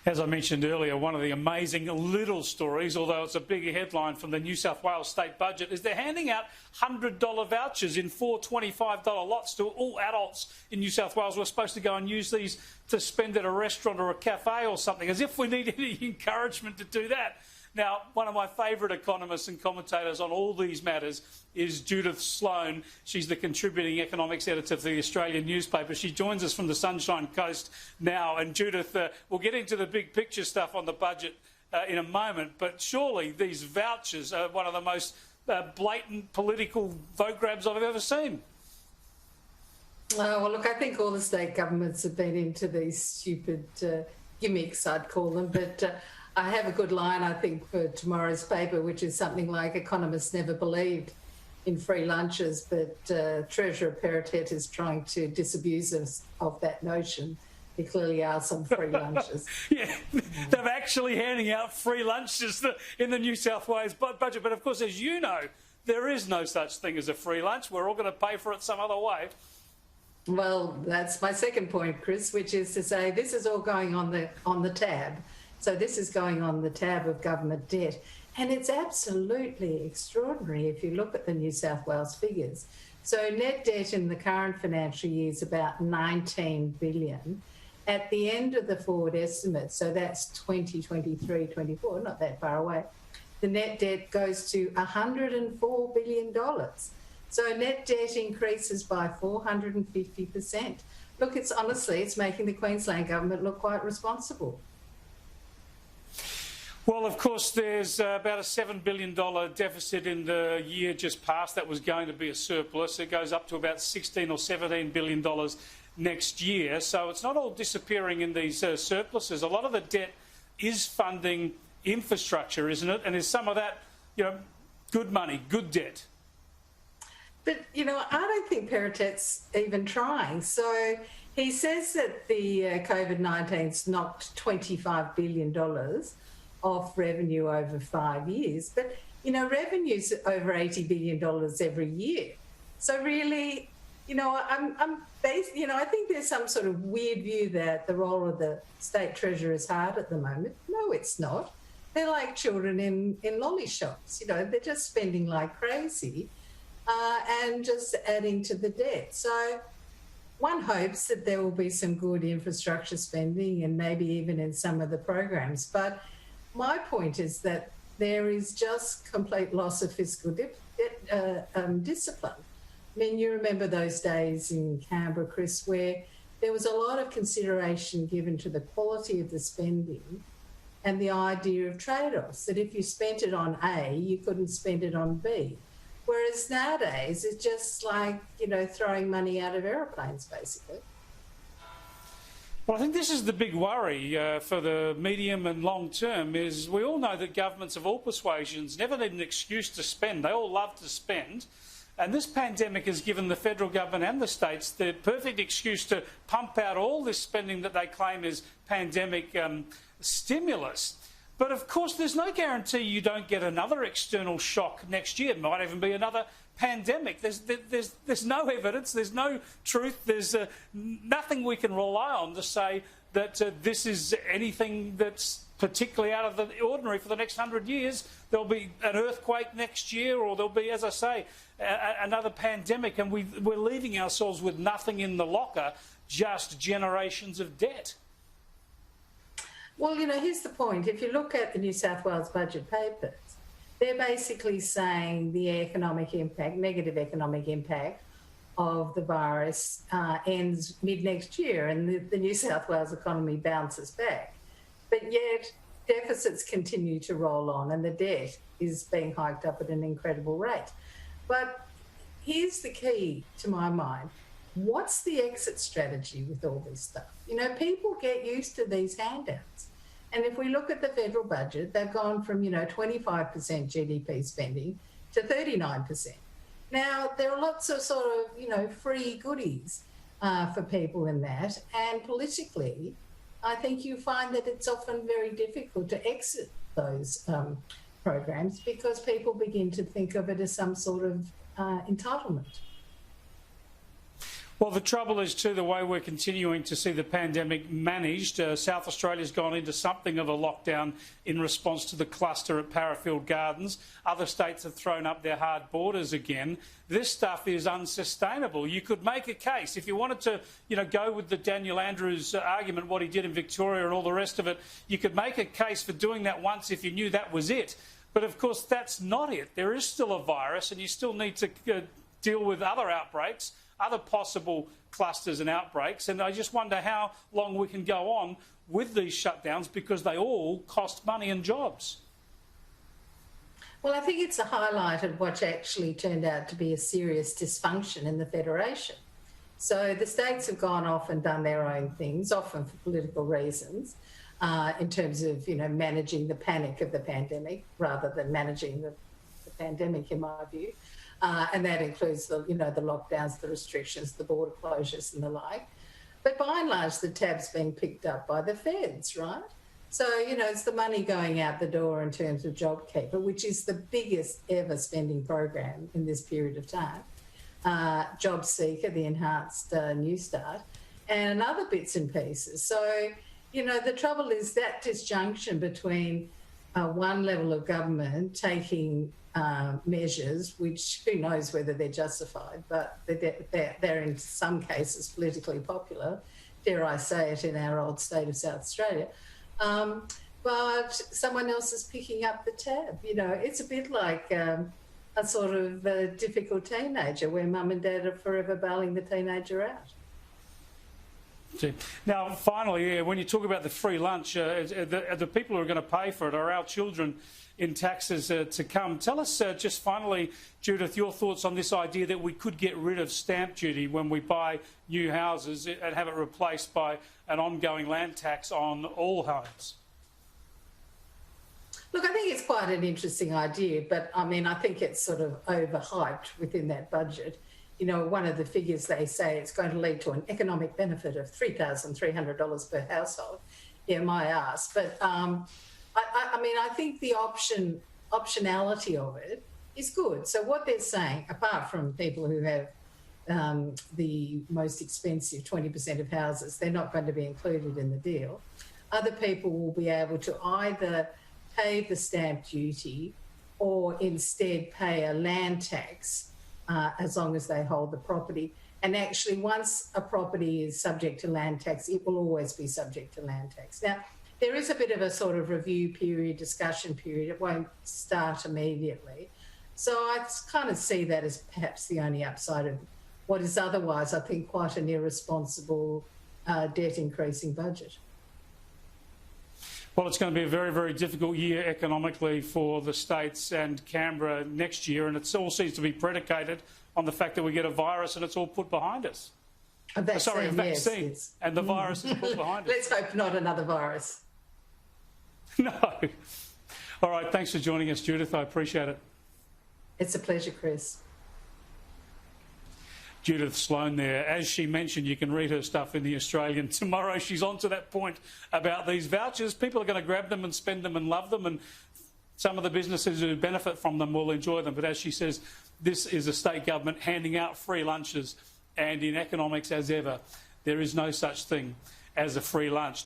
As I mentioned earlier, one of the amazing little stories, although it's a bigger headline from the New South Wales state budget, is they're handing out $100 vouchers in 4 $25 lots to all adults in New South Wales who are supposed to go and use these to spend at a restaurant or a cafe or something, as if we need any encouragement to do that. Now, one of my favourite economists and commentators on all these matters is Judith Sloane. She's the contributing economics editor for the Australian newspaper. She joins us from the Sunshine Coast now. And Judith, we'll get into the big picture stuff on the budget in a moment, but surely these vouchers are one of the most blatant political vote grabs I've ever seen. Oh, well, look, I think all the state governments have been into these stupid gimmicks, I'd call them, but I have a good line, I think, for tomorrow's paper, which is something like, economists never believed in free lunches, but Treasurer Perrottet is trying to disabuse us of that notion. There clearly are some free lunches. Yeah, they're actually handing out free lunches in the New South Wales budget. But, of course, as you know, there is no such thing as a free lunch. We're all going to pay for it some other way. Well, that's my second point, Chris, which is to say this is all going on the tab. So this is going on the tab of government debt. And it's absolutely extraordinary if you look at the New South Wales figures. So net debt in the current financial year is about $19 billion. At the end of the forward estimate, so that's 2023-24, not that far away, the net debt goes to $104 billion. So net debt increases by 450%. Look, it's making the Queensland government look quite responsible. Well, of course, there's about a $7 billion deficit in the year just past. That was going to be a surplus. It goes up to about $16 or $17 billion next year. So it's not all disappearing in these surpluses. A lot of the debt is funding infrastructure, isn't it? And is some of that, good money, good debt? But, I don't think Perrottet's even trying. So he says that the COVID-19's knocked $25 billion off revenue over 5 years. But, revenue's over $80 billion every year. So really, I think there's some sort of weird view that the role of the state treasurer is hard at the moment. No, it's not. They're like children in lolly shops. They're just spending like crazy and just adding to the debt. So one hopes that there will be some good infrastructure spending and maybe even in some of the programs. But my point is that there is just complete loss of fiscal discipline. I mean, you remember those days in Canberra, Chris, where there was a lot of consideration given to the quality of the spending and the idea of trade-offs, that if you spent it on A, you couldn't spend it on B. Whereas nowadays, it's just like, throwing money out of aeroplanes, basically. Well, I think this is the big worry for the medium and long term, is we all know that governments of all persuasions never need an excuse to spend. They all love to spend. And this pandemic has given the federal government and the states the perfect excuse to pump out all this spending that they claim is pandemic stimulus. But of course, there's no guarantee you don't get another external shock next year. It might even be another pandemic. There's no evidence, there's no truth, there's nothing we can rely on to say that this is anything that's particularly out of the ordinary for the next 100 years. There'll be an earthquake next year, or there'll be, as I say, another pandemic, and we're leaving ourselves with nothing in the locker, just generations of debt. Well, here's the point. If you look at the New South Wales budget papers, they're basically saying the negative economic impact of the virus ends mid-next year and the New South Wales economy bounces back. But yet deficits continue to roll on and the debt is being hiked up at an incredible rate. But here's the key to my mind. What's the exit strategy with all this stuff? People get used to these handouts. And if we look at the federal budget, they've gone from, 25% GDP spending to 39%. Now, there are lots of sort of, free goodies for people in that. And politically, I think you find that it's often very difficult to exit those programs because people begin to think of it as some sort of entitlement. Well, the trouble is, too, the way we're continuing to see the pandemic managed. South Australia's gone into something of a lockdown in response to the cluster at Parafield Gardens. Other states have thrown up their hard borders again. This stuff is unsustainable. You could make a case, if you wanted to, go with the Daniel Andrews argument, what he did in Victoria and all the rest of it, you could make a case for doing that once if you knew that was it. But, of course, that's not it. There is still a virus and you still need to deal with other outbreaks, other possible clusters and outbreaks, and I just wonder how long we can go on with these shutdowns because they all cost money and jobs. Well, I think it's a highlight of what actually turned out to be a serious dysfunction in the Federation. So the states have gone off and done their own things, often for political reasons, in terms of, managing the panic of the pandemic rather than managing the pandemic, in my view. And that includes the lockdowns, the restrictions, the border closures and the like. But by and large, the tab's being picked up by the feds, right? So, it's the money going out the door in terms of JobKeeper, which is the biggest ever spending program in this period of time. Job Seeker, the enhanced New Start, and other bits and pieces. So, the trouble is that disjunction between one level of government taking measures, which who knows whether they're justified, but they're in some cases politically popular, dare I say it, in our old state of South Australia. But someone else is picking up the tab. It's a bit like a sort of difficult teenager where mum and dad are forever bailing the teenager out. Now, finally, when you talk about the free lunch, the people who are going to pay for it are our children in taxes to come. Tell us just finally, Judith, your thoughts on this idea that we could get rid of stamp duty when we buy new houses and have it replaced by an ongoing land tax on all homes. Look, I think it's quite an interesting idea, but I think it's sort of overhyped within that budget. One of the figures they say it's going to lead to an economic benefit of $3,300 per household. Yeah, my ass. But I think the optionality of it is good. So what they're saying, apart from people who have the most expensive 20% of houses, they're not going to be included in the deal. Other people will be able to either pay the stamp duty or instead pay a land tax as long as they hold the property. And actually, once a property is subject to land tax, it will always be subject to land tax. Now, there is a bit of a sort of review period, discussion period. It won't start immediately. So I kind of see that as perhaps the only upside of what is otherwise, I think, quite an irresponsible debt-increasing budget. Well, it's going to be a very, very difficult year economically for the states and Canberra next year, and it all seems to be predicated on the fact that we get a virus and it's all put behind us. A vaccine, yes. And the virus is put behind us. Let's hope not another virus. No. All right, thanks for joining us, Judith. I appreciate it. It's a pleasure, Chris. Judith Sloane there. As she mentioned, you can read her stuff in The Australian tomorrow. She's on to that point about these vouchers. People are going to grab them and spend them and love them, and some of the businesses who benefit from them will enjoy them. But as she says, this is a state government handing out free lunches, and in economics, as ever, there is no such thing as a free lunch.